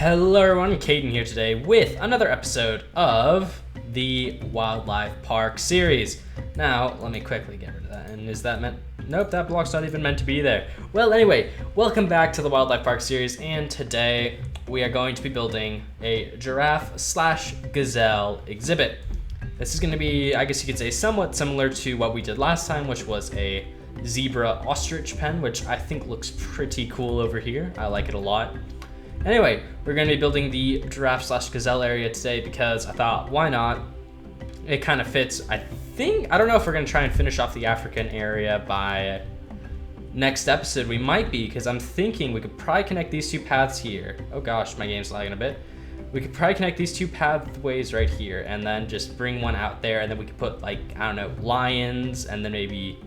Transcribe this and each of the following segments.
Hello everyone, Caden here today with another episode of the Wildlife Park series. Now, let me quickly get rid of that. And is that meant? Nope, that block's not even meant to be there. Well, anyway, welcome back to the Wildlife Park series, and today we are going to be building a giraffe/gazelle exhibit. This is going to be, I guess you could say, somewhat similar to what we did last time, which was a zebra ostrich pen, which I think looks pretty cool over here. I like it a lot. Anyway, we're going to be building the giraffe/gazelle area today because I thought, why not? It kind of fits. I don't know if we're going to try and finish off the African area by next episode. We might be, because I'm thinking we could probably connect these two paths here. Oh gosh, my game's lagging a bit. We could probably connect these two pathways right here and then just bring one out there, and then we could put, like, I don't know, lions, and then maybe,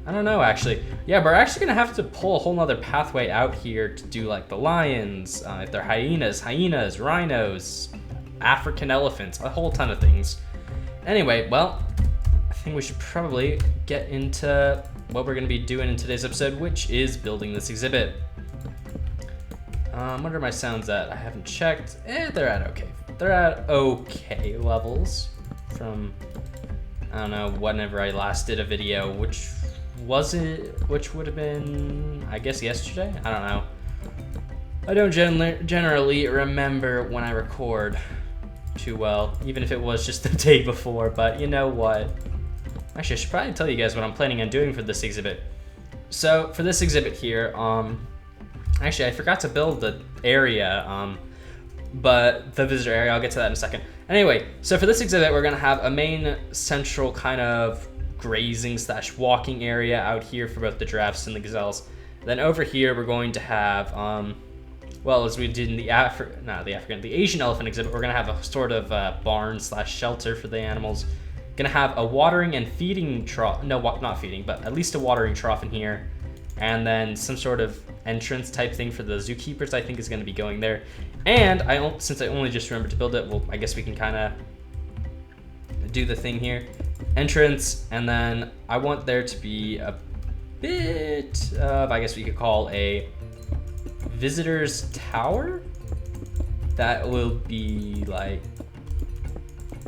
I don't know, actually. Yeah, we're actually gonna have to pull a whole nother pathway out here to do, like, the lions, if they're hyenas, rhinos, African elephants, a whole ton of things. Anyway, well, I think we should probably get into what we're gonna be doing in today's episode, which is building this exhibit. What are my sounds at? I haven't checked. They're at okay. They're at okay levels from, I don't know, whenever I last did a video, which would have been, I guess, yesterday? I don't know. I don't generally remember when I record too well, even if it was just the day before, but you know what? Actually, I should probably tell you guys what I'm planning on doing for this exhibit. So, for this exhibit here, actually, I forgot to build the area, but the visitor area, I'll get to that in a second. Anyway, so for this exhibit, we're gonna have a main central kind of grazing/walking area out here for both the giraffes and the gazelles. Then over here, we're going to have, well, as we did in the Asian elephant exhibit, we're gonna have a sort of barn/shelter for the animals. Gonna have a watering and feeding trough, no, not feeding, but at least a watering trough in here. And then some sort of entrance type thing for the zookeepers, I think, is going to be going there. And since I only just remembered to build it, well, I guess we can kind of do the thing here. Entrance, and then I want there to be a bit of, I guess we could call a visitor's tower. That will be like,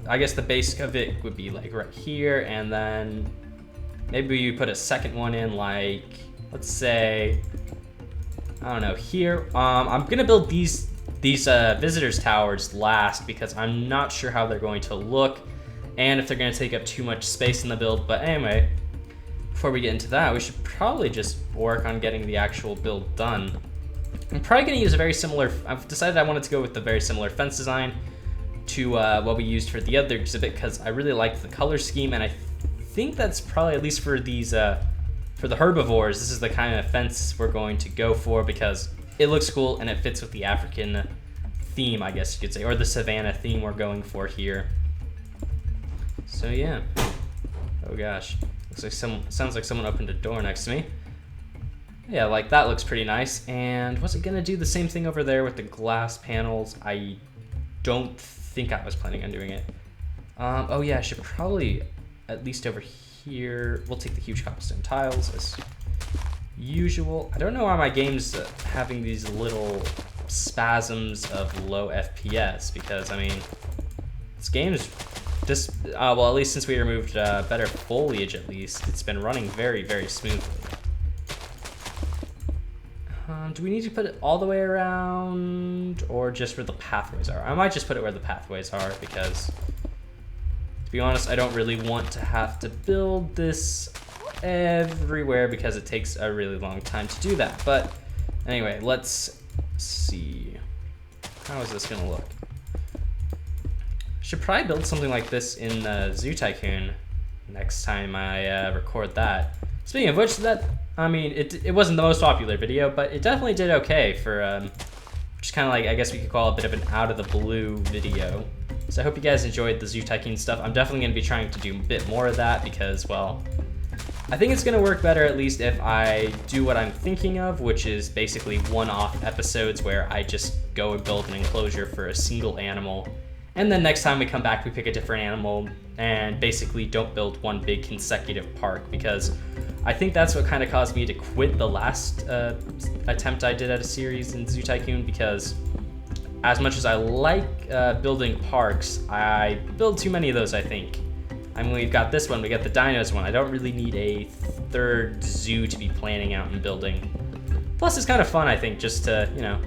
I guess the base of it would be like right here, and then maybe you put a second one in, like, let's say, I don't know, here. I'm gonna build these visitors towers last because I'm not sure how they're going to look and if they're gonna take up too much space in the build. But anyway, before we get into that, we should probably just work on getting the actual build done. I'm probably gonna use I've decided I wanted to go with the very similar fence design to what we used for the other exhibit because I really liked the color scheme, and I think that's probably, at least for these, for the herbivores, this is the kind of fence we're going to go for because it looks cool and it fits with the African theme, I guess you could say, or the savanna theme we're going for here. So yeah. Oh gosh. Looks like sounds like someone opened a door next to me. Yeah, like that looks pretty nice. And was it gonna do the same thing over there with the glass panels? I don't think I was planning on doing it. Oh yeah, I should probably, at least over here, we'll take the huge cobblestone tiles as usual. I don't know why my game's having these little spasms of low FPS, because I mean, this game's just, well, at least since we removed better foliage, at least, it's been running very, very smoothly. Do we need to put it all the way around, or just where the pathways are? I might just put it where the pathways are, because to be honest, I don't really want to have to build this everywhere because it takes a really long time to do that. But anyway, let's see. How is this gonna look? Should probably build something like this in Zoo Tycoon next time I record that. Speaking of which, I mean, it wasn't the most popular video, but it definitely did okay for just kind of like, I guess we could call it a bit of an out of the blue video. So I hope you guys enjoyed the Zoo Tycoon stuff. I'm definitely going to be trying to do a bit more of that because, well, I think it's going to work better, at least if I do what I'm thinking of, which is basically one-off episodes where I just go and build an enclosure for a single animal. And then next time we come back, we pick a different animal and basically don't build one big consecutive park, because I think that's what kind of caused me to quit the last attempt I did at a series in Zoo Tycoon, because as much as I like building parks, I build too many of those, I think. I mean, we've got this one, we got the dinos one. I don't really need a third zoo to be planning out and building. Plus, it's kind of fun, I think, just to, you know,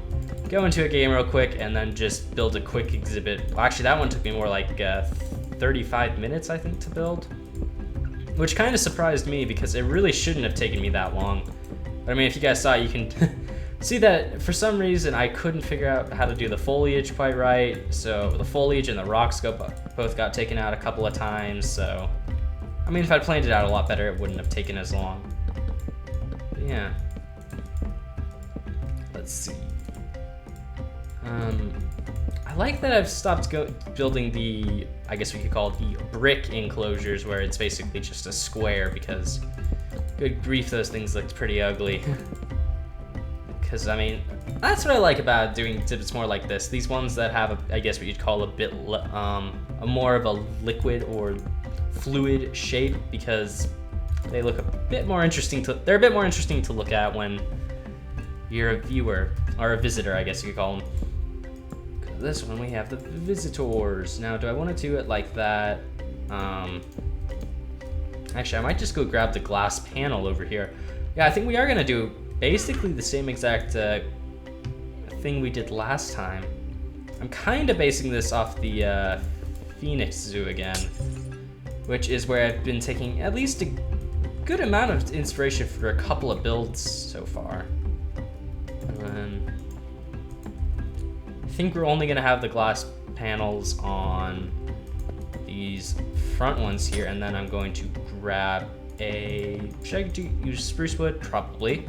go into a game real quick and then just build a quick exhibit. Well, actually, that one took me more like 35 minutes, I think, to build. Which kind of surprised me because it really shouldn't have taken me that long. But I mean, if you guys saw, you can see that for some reason I couldn't figure out how to do the foliage quite right. So the foliage and the rock scope both got taken out a couple of times. So, I mean, if I'd planned it out a lot better, it wouldn't have taken as long. But yeah. Let's see. I like that I've stopped building the, I guess we could call it the brick enclosures, where it's basically just a square, because good grief, those things looked pretty ugly. Because, I mean, that's what I like about doing exhibits more like this. These ones that have, I guess what you'd call a bit, a more of a liquid or fluid shape, because they look a bit more interesting they're a bit more interesting to look at when you're a viewer, or a visitor, I guess you could call them. This one, we have the visitors. Now, do I want to do it like that? Actually, I might just go grab the glass panel over here. Yeah, I think we are going to do basically the same exact thing we did last time. I'm kind of basing this off the Phoenix Zoo again, which is where I've been taking at least a good amount of inspiration for a couple of builds so far. I think we're only going to have the glass panels on these front ones here, and then I'm going to grab a... Should I use spruce wood? Probably.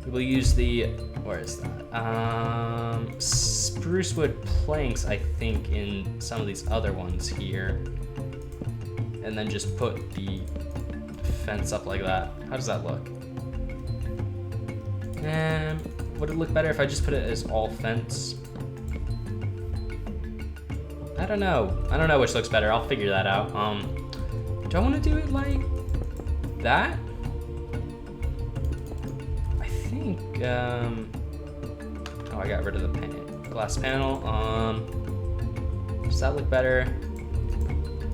We'll use the... Where is that? Spruce wood planks, I think, in some of these other ones here. And then just put the fence up like that. How does that look? And would it look better if I just put it as all fence? I don't know. I don't know which looks better. I'll figure that out. Do I want to do it like that? I think, oh, I got rid of the glass panel. Does that look better?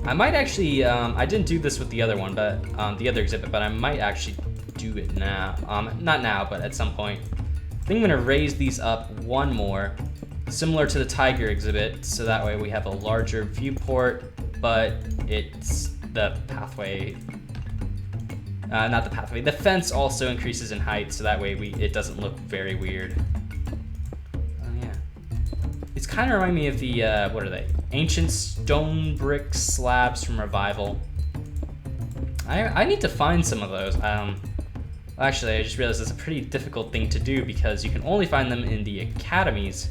I might actually, I didn't do this with the other one, but, the other exhibit, but I might actually do it now. Not now, but at some point. I think I'm gonna raise these up one more, similar to the tiger exhibit, so that way we have a larger viewport, but it's the pathway, not the pathway, the fence also increases in height, so that way it doesn't look very weird. Oh yeah. It's kind of reminding me of the, what are they? Ancient stone brick slabs from Revival. I need to find some of those. Actually, I just realized it's a pretty difficult thing to do because you can only find them in the academies.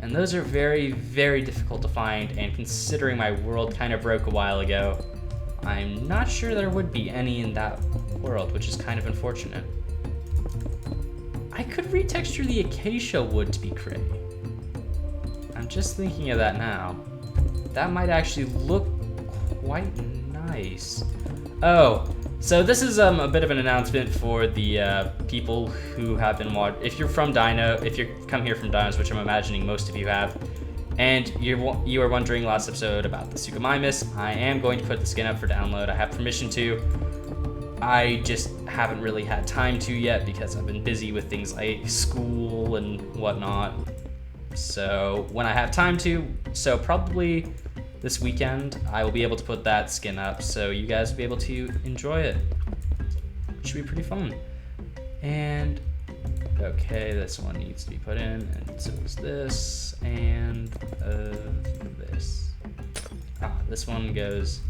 And those are very, very difficult to find, and considering my world kind of broke a while ago, I'm not sure there would be any in that world, which is kind of unfortunate. I could retexture the acacia wood to be gray. I'm just thinking of that now. That might actually look quite nice. Oh, so this is a bit of an announcement for the people who have been watching. If you're from Dino, if you come here from Dinos, which I'm imagining most of you have, and you were wondering last episode about the Suchomimus, I am going to put the skin up for download. I have permission to. I just haven't really had time to yet because I've been busy with things like school and whatnot. So when I have time to, so probably this weekend, I will be able to put that skin up, so you guys will be able to enjoy it. It should be pretty fun. And, okay, this one needs to be put in, and so is this, and this. This one goes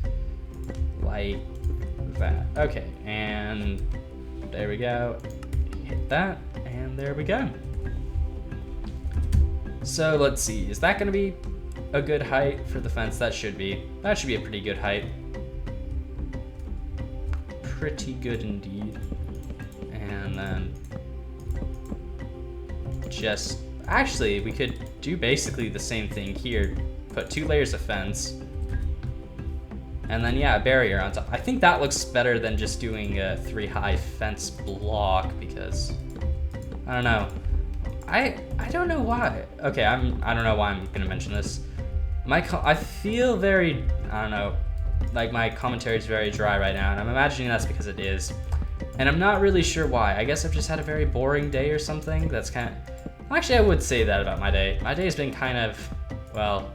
like that. Okay, and there we go. Hit that, and there we go. So let's see, is that gonna be a good height for the fence? That should be a pretty good height. Pretty good indeed. And then just, actually we could do basically the same thing here. Put 2 layers of fence. And then yeah, a barrier on top. I think that looks better than just doing a 3 high fence block because, I don't know. I don't know why. Okay, I don't know why I'm gonna mention this. I feel very, I don't know, like my commentary is very dry right now, and I'm imagining that's because it is. And I'm not really sure why. I guess I've just had a very boring day or something. That's kind of, well, actually I would say that about my day. My day's been kind of, well,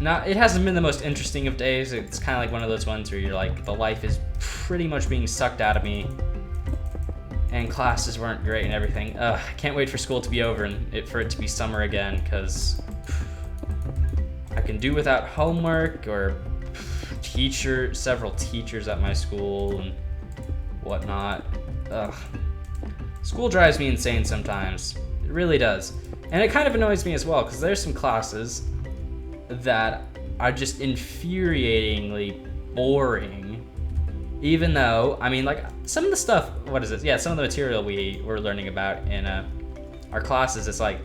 it hasn't been the most interesting of days. It's kind of like one of those ones where you're like, the life is pretty much being sucked out of me, and classes weren't great and everything. I can't wait for school to be over and for it to be summer again, because I can do without homework or several teachers at my school and whatnot. School drives me insane sometimes. It really does. And it kind of annoys me as well, because there's some classes that are just infuriatingly boring, even though, I mean, like, some of the stuff, some of the material we were learning about in our classes, it's like,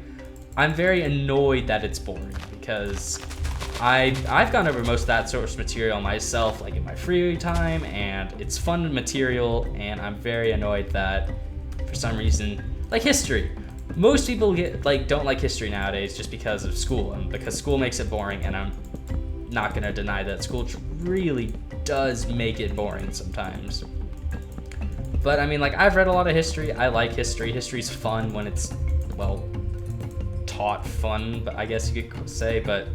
I'm very annoyed that it's boring, because I've gone over most of that source material myself, like in my free time, and it's fun material, and I'm very annoyed that, for some reason, like history. Most people don't like history nowadays just because of school, and because school makes it boring, and I'm not gonna deny that school really does make it boring sometimes. But I mean, like, I've read a lot of history. I like history. History's fun when it's, well, taught fun, but I guess you could say, but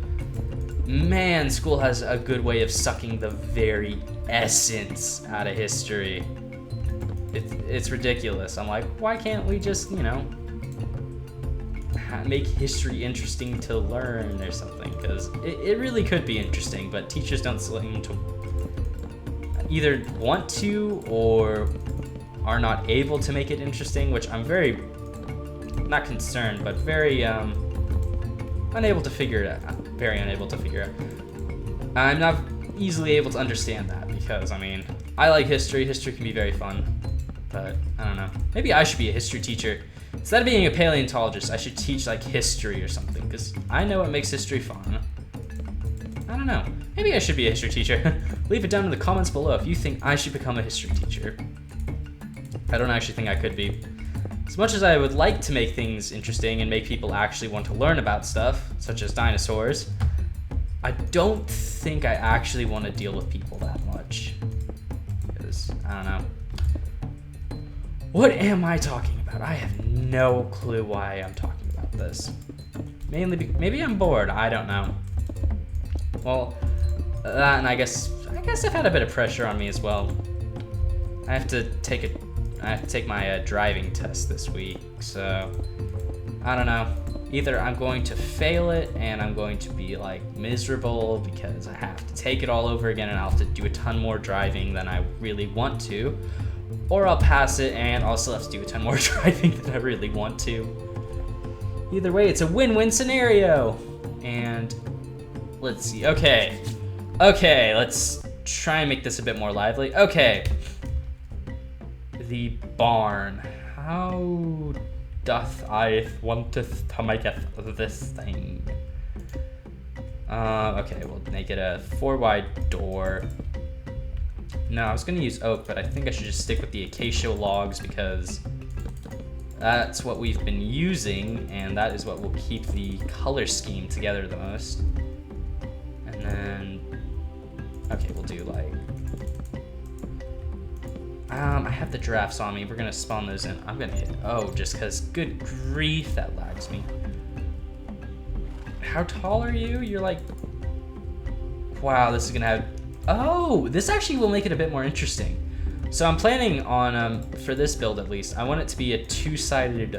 man, school has a good way of sucking the very essence out of history. It's ridiculous. I'm like, why can't we just, make history interesting to learn or something? Because it really could be interesting, but teachers don't seem to either want to or are not able to make it interesting, which I'm very, not concerned, but very unable to figure it out. Very unable to figure out. I'm not easily able to understand that, because, I mean, I like history. History can be very fun, but I don't know. Maybe I should be a history teacher. Instead of being a paleontologist, I should teach, like, history or something, because I know what makes history fun. I don't know. Maybe I should be a history teacher. Leave it down in the comments below if you think I should become a history teacher. I don't actually think I could be. As much as I would like to make things interesting and make people actually want to learn about stuff, such as dinosaurs, I don't think I actually want to deal with people that much. Because, I don't know. What am I talking about? I have no clue why I'm talking about this. Mainly, maybe I'm bored, I don't know. Well, that, and I guess I've had a bit of pressure on me as well. I have to take my driving test this week, so I don't know. Either I'm going to fail it and I'm going to be like miserable because I have to take it all over again and I'll have to do a ton more driving than I really want to, or I'll pass it and I'll still have to do a ton more driving than I really want to. Either way, it's a win-win scenario. And let's see. Okay, let's try and make this a bit more lively. Okay. The barn. How doth I wanteth to make this thing? Okay, we'll make it a 4-wide door. No, I was gonna use oak, but I think I should just stick with the acacia logs because that's what we've been using, and that is what will keep the color scheme together the most. And then, okay, we'll do like, I have the giraffes on me. We're gonna spawn those in. I'm gonna hit O just because, good grief, that lags me. How tall are you? You're like, wow, this is gonna have, oh, this actually will make it a bit more interesting. So I'm planning on, for this build at least, I want it to be a 2-sided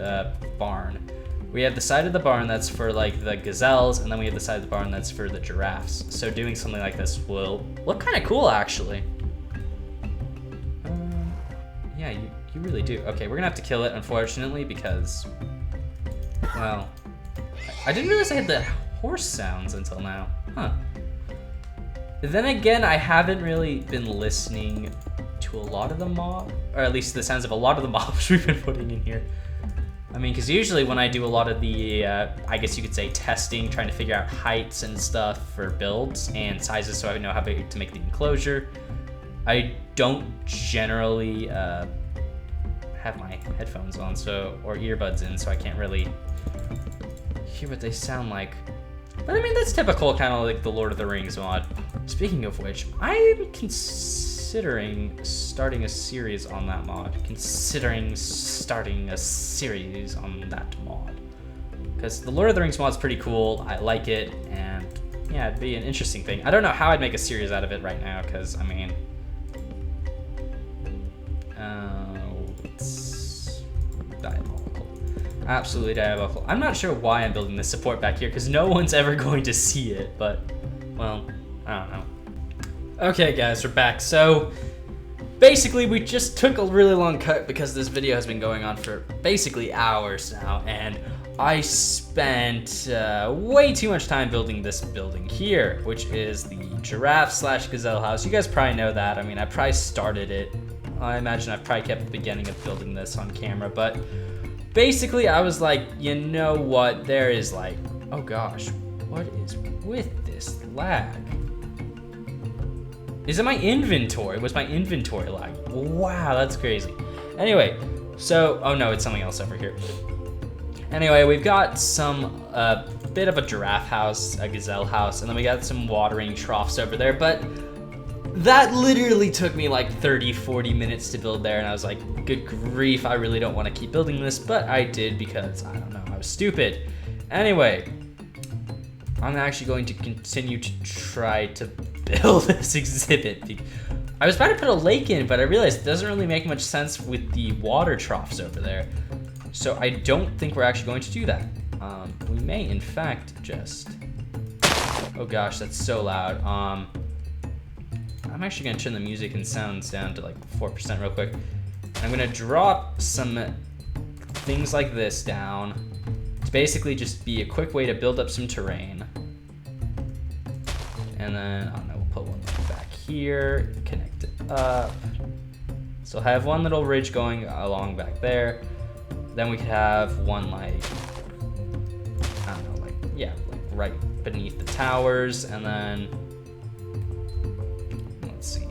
barn. We have the side of the barn that's for like the gazelles, and then we have the side of the barn that's for the giraffes. So doing something like this will look kind of cool, actually. Yeah, you really do. Okay, we're gonna have to kill it, unfortunately, because, well, I didn't realize I had the horse sounds until now. Huh. Then again, I haven't really been listening to a lot of the mob, or at least the sounds of a lot of the mobs we've been putting in here. I mean, because usually when I do a lot of the, I guess you could say testing, trying to figure out heights and stuff for builds and sizes so I know how big to make the enclosure, I don't generally have have my headphones on, or earbuds in, so I can't really hear what they sound like. But I mean, that's typical, kind of like the Lord of the Rings mod. Speaking of which, I'm considering starting a series on that mod. Because the Lord of the Rings mod's pretty cool. I like it, and yeah, it'd be an interesting thing. I don't know how I'd make a series out of it right now, because I mean, it's diabolical. Absolutely diabolical. I'm not sure why I'm building this support back here, because no one's ever going to see it, but, well, I don't know. Okay, guys, we're back. So, basically, we just took a really long cut because this video has been going on for basically hours now, and I spent way too much time building this building here, which is the Giraffe/Gazelle house. You guys probably know that. I mean, I probably started it. I imagine I've probably kept the beginning of building this on camera, but basically I was like, you know what? There is like, oh gosh, what is with this lag? Is it my inventory? Was my inventory lag? Wow, that's crazy. Anyway, so, oh no, it's something else over here. Anyway, we've got some bit of a giraffe house, a gazelle house, and then we got some watering troughs over there, but that literally took me like 30-40 minutes to build there, and I was like, good grief, I really don't want to keep building this, but I did because, I don't know, I was stupid. Anyway, I'm actually going to continue to try to build this exhibit. I was about to put a lake in, but I realized it doesn't really make much sense with the water troughs over there. So I don't think we're actually going to do that. We may, in fact, just... Oh gosh, that's so loud. I'm actually gonna turn the music and sounds down to like 4% real quick. I'm gonna drop some things like this down to basically just be a quick way to build up some terrain. And then, I don't know, we'll put one back here, connect it up. So I have one little ridge going along back there. Then we could have one like, I don't know, like, yeah, like right beneath the towers, and then, let's see.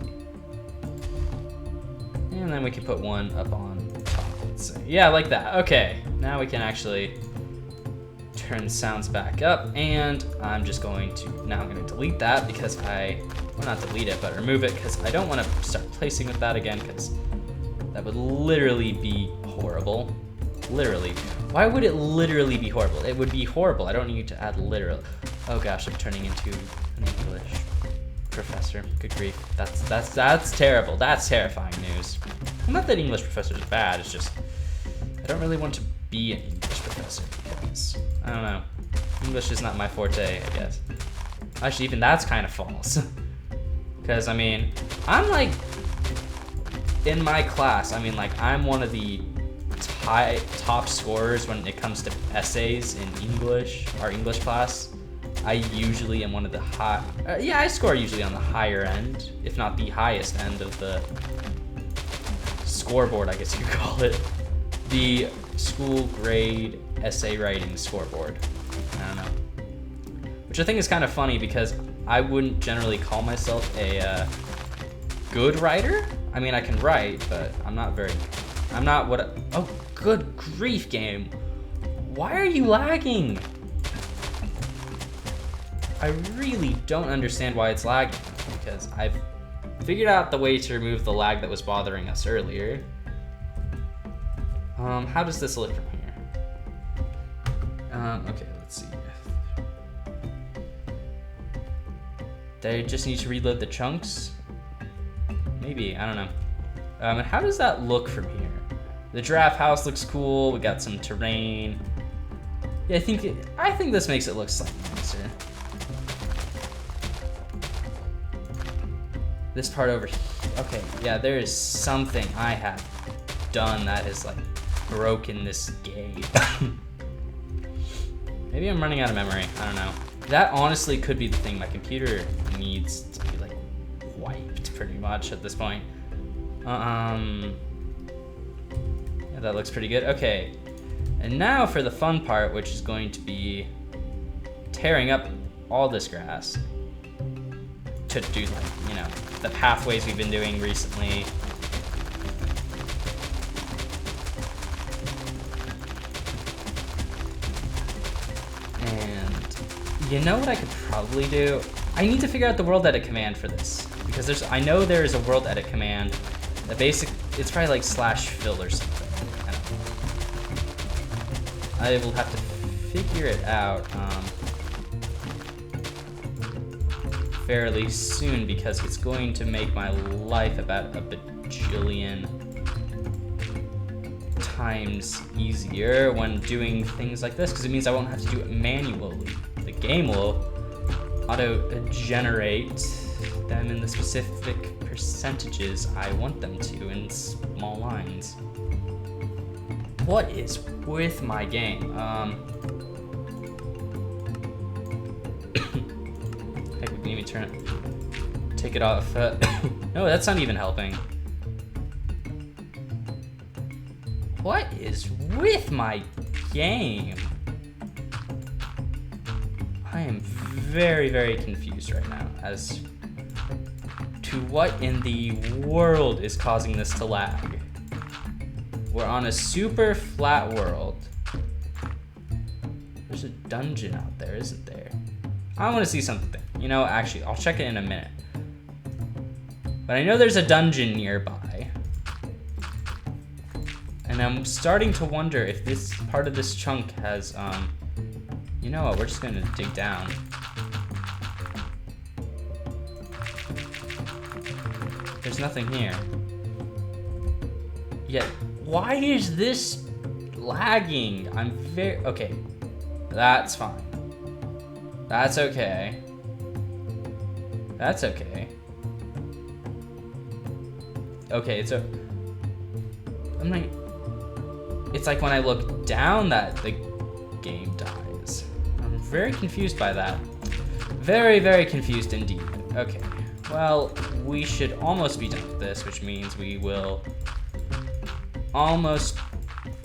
And then we can put one up on top, let's say. Yeah, like that. Okay, now we can actually turn the sounds back up, and I'm just going to, now I'm gonna delete that because well, not delete it, but remove it, because I don't want to start placing with that again, because that would literally be horrible. Literally. Why would it literally be horrible? It would be horrible. I don't need to add literal. Oh gosh, I'm turning into an English professor. Good grief. That's terrible. That's terrifying news. Not that English professors are bad, it's just I don't really want to be an English professor because I don't know. English is not my forte, I guess. Actually, even that's kind of false. Because I mean, I'm like in my class, I mean, like I'm one of the top scorers when it comes to essays in English, our English class. I usually am one of the yeah, I score usually on the higher end, if not the highest end of the scoreboard, I guess you could call it. The school grade essay writing scoreboard. I don't know. Which I think is kind of funny because I wouldn't generally call myself a good writer. I mean, I can write, but I'm not what, oh, good grief, game. Why are you lagging? I really don't understand why it's lagging, because I've figured out the way to remove the lag that was bothering us earlier. How does this look from here? Okay, let's see. They just need to reload the chunks? Maybe, I don't know. And how does that look from here? The giraffe house looks cool. We got some terrain. Yeah, I think this makes it look slightly nicer. This part over here. Okay, yeah, there is something I have done that is like broken this game. Maybe I'm running out of memory. I don't know. That honestly could be the thing. My computer needs to be like wiped pretty much at this point. Yeah, that looks pretty good. Okay, and now for the fun part, which is going to be tearing up all this grass to do, like, you know, the pathways we've been doing recently. You know what I could probably do? I need to figure out the world edit command for this, because I know there is a world edit command. It's probably like /fill or something. I will have to figure it out fairly soon, because it's going to make my life about a bajillion times easier when doing things like this, because it means I won't have to do it manually. The game will auto-generate them in the specific percentages I want them to in small lines. What is with my game? Heck, we can even take it off. No, that's not even helping. What is with my game? I am very, very confused right now as to what in the world is causing this to lag. We're on a super flat world. There's a dungeon out there, isn't there? I want to see something. You know, actually, I'll check it in a minute. But I know there's a dungeon nearby. And I'm starting to wonder if this part of this chunk has, you know what, we're just gonna dig down. There's nothing here. Yet, why is this lagging? Okay, that's fine. That's okay. That's okay. Okay, it's like when I look down that the game dies. I'm very confused by that. Very, very confused indeed. Okay, well, we should almost be done with this, which means we will almost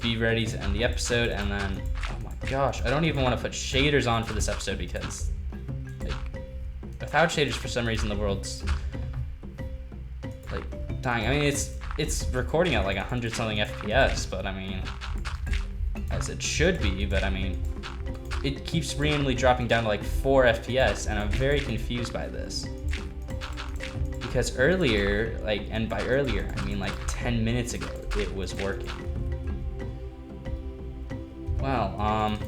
be ready to end the episode, and then, oh my gosh, I don't even want to put shaders on for this episode because, like, without shaders, for some reason, the world's, like, dying. I mean, it's recording at like 100-something FPS, but I mean, as it should be, but I mean, it keeps randomly dropping down to like 4 FPS, and I'm very confused by this. Because earlier, like, and by earlier, I mean like 10 minutes ago, it was working. Well,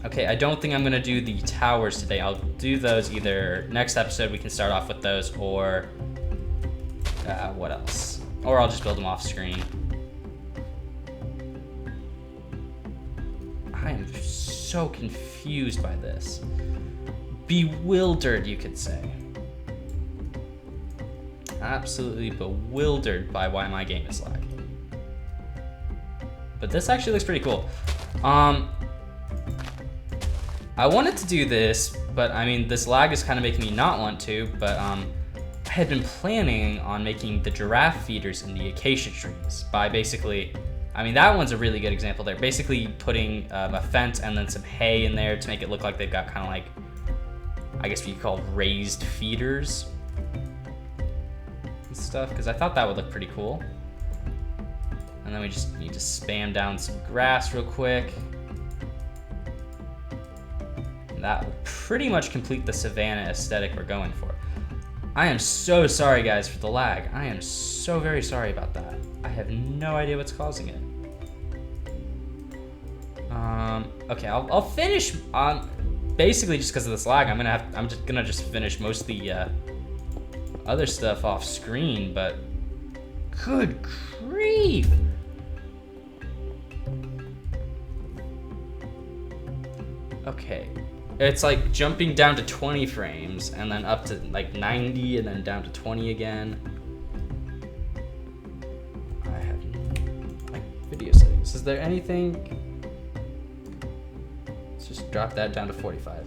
okay, I don't think I'm gonna do the towers today. I'll do those either next episode, we can start off with those, or what else? Or I'll just build them off screen. I am so confused by this. Bewildered, you could say. Absolutely bewildered by why my game is lagging. But this actually looks pretty cool. I wanted to do this, but I mean, this lag is kind of making me not want to, but I had been planning on making the giraffe feeders in the acacia trees by basically, I mean, that one's a really good example there. Basically putting a fence and then some hay in there to make it look like they've got kind of like, I guess what you call raised feeders and stuff, because I thought that would look pretty cool. And then we just need to spam down some grass real quick. And that will pretty much complete the savanna aesthetic we're going for. I am so sorry, guys, for the lag. I am so very sorry about that. I have no idea what's causing it. Okay, I'll finish on basically just because of this lag. I'm just gonna finish most of the other stuff off screen, but good grief. Okay. It's like jumping down to 20 frames and then up to like 90 and then down to 20 again. I have like video settings. Is there anything? Let's just drop that down to 45.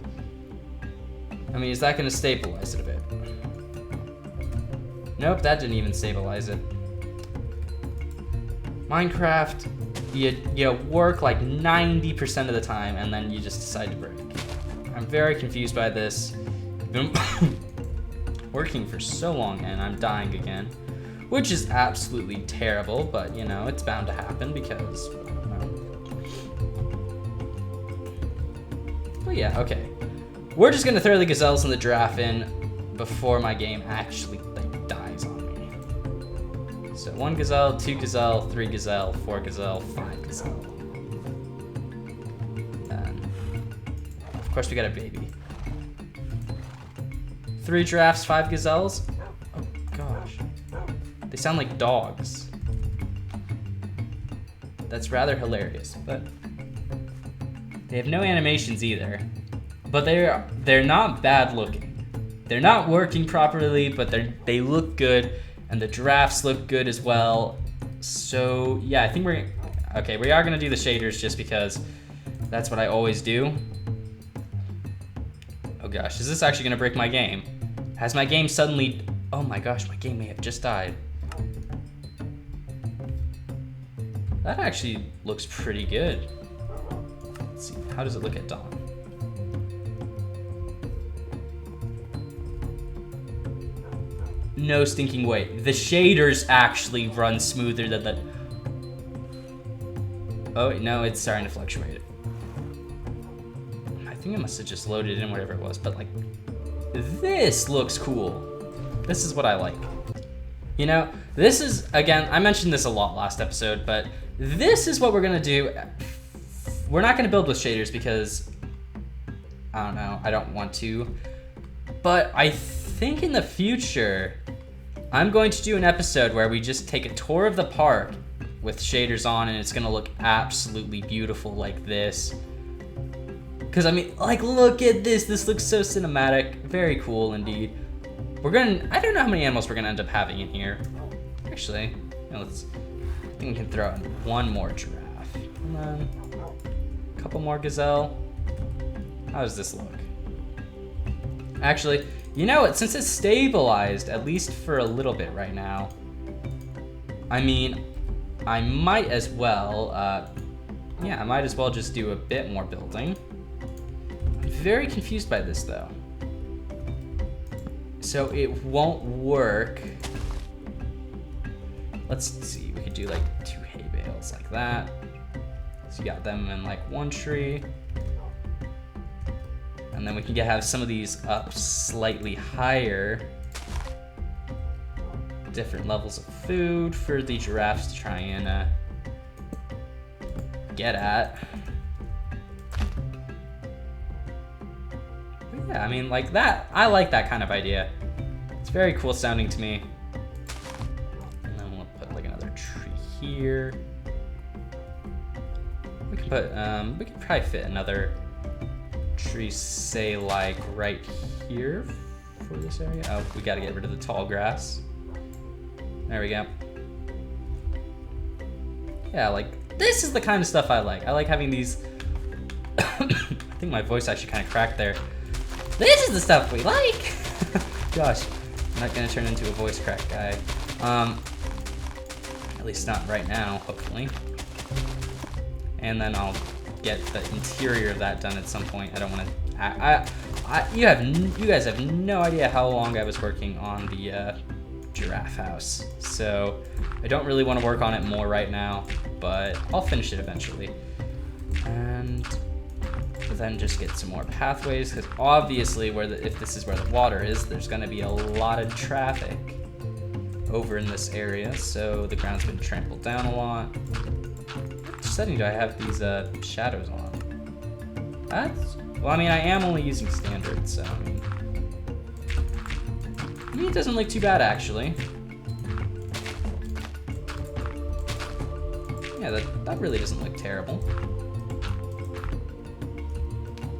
I mean, is that gonna stabilize it a bit? Nope, that didn't even stabilize it. Minecraft, you work like 90% of the time and then you just decide to break. I'm very confused by this. Been working for so long and I'm dying again, which is absolutely terrible, but you know, it's bound to happen because, But yeah, okay. we're just gonna throw the gazelles and the giraffe in before my game actually like dies on me. So 1 gazelle, 2 gazelle, 3 gazelle, 4 gazelle, 5 gazelle. And of course we got a baby. 3 giraffes, 5 gazelles. Oh gosh. They sound like dogs. That's rather hilarious, but they have no animations either. But they're not bad looking. They're not working properly, but they look good, and the giraffes look good as well. So yeah, I think we are gonna do the shaders just because that's what I always do. Oh gosh, is this actually gonna break my game? Has my game suddenly, oh my gosh, my game may have just died. That actually looks pretty good. Let's see, how does it look at dawn? No stinking way. The shaders actually run smoother than the... Oh, no, it's starting to fluctuate. I think I must have just loaded in whatever it was, but like, this looks cool. This is what I like. You know, this is, again, I mentioned this a lot last episode, but this is what we're gonna do. We're not gonna build with shaders because, I don't know, I don't want to. But I think in the future, I'm going to do an episode where we just take a tour of the park with shaders on, and it's gonna look absolutely beautiful like this. Cause I mean, like, look at this. This looks so cinematic. Very cool indeed. I don't know how many animals we're gonna end up having in here. Actually, you know, I think we can throw in 1 more giraffe. And then a couple more gazelle. How does this look? Actually, you know what, since it's stabilized, at least for a little bit right now, I mean, I might as well, yeah, I might as well just do a bit more building. I'm very confused by this though. So it won't work. Let's see, we could do like 2 hay bales like that. So you got them in like 1 tree. And then we can have some of these up slightly higher. Different levels of food for the giraffes to try and get at. But yeah, I mean, like that, I like that kind of idea. It's very cool sounding to me. And then we'll put like another tree here. We can put, we could probably fit another tree, say like right here for this area. Oh, we gotta get rid of the tall grass. There we go. Yeah, like this is the kind of stuff I like. I like having these. I think my voice actually kind of cracked there. This is the stuff we like. Gosh, I'm not gonna turn into a voice crack guy. At least not right now, hopefully. And then I'll get the interior of that done at some point. I don't want to. You guys have no idea how long I was working on the giraffe house, so I don't really want to work on it more right now, but I'll finish it eventually. And then just get some more pathways, because obviously if this is where the water is, there's going to be a lot of traffic over in this area, so the ground's been trampled down a lot. Which setting do I have these shadows on? Well, I mean, I am only using standard, so I mean, it doesn't look too bad actually. Yeah, that really doesn't look terrible.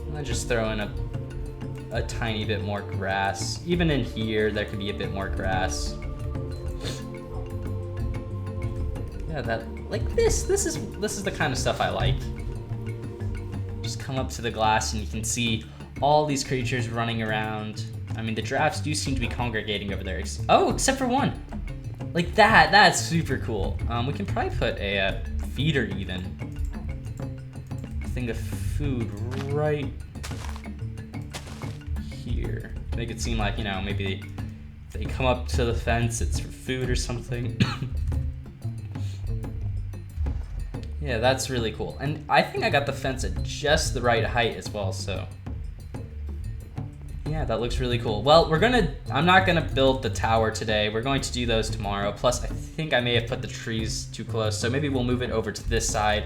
And then just throw in a tiny bit more grass. Even in here, there could be a bit more grass. Yeah, this is the kind of stuff I like. Just come up to the glass and you can see all these creatures running around. I mean, the giraffes do seem to be congregating over there. Oh, except for one. Like that's super cool. We can probably put a feeder even. Thing of food right here. Make it seem like, you know, maybe they come up to the fence, it's for food or something. Yeah, that's really cool. And I think I got the fence at just the right height as well, so Yeah, that looks really cool. Well, I'm not gonna build the tower today. We're going to do those tomorrow. Plus, I think I may have put the trees too close, so maybe we'll move it over to this side.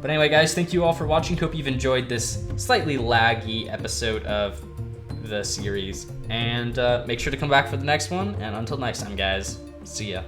But anyway, guys, thank you all for watching. Hope you've enjoyed this slightly laggy episode of the series. And make sure to come back for the next one. And until next time, guys, see ya.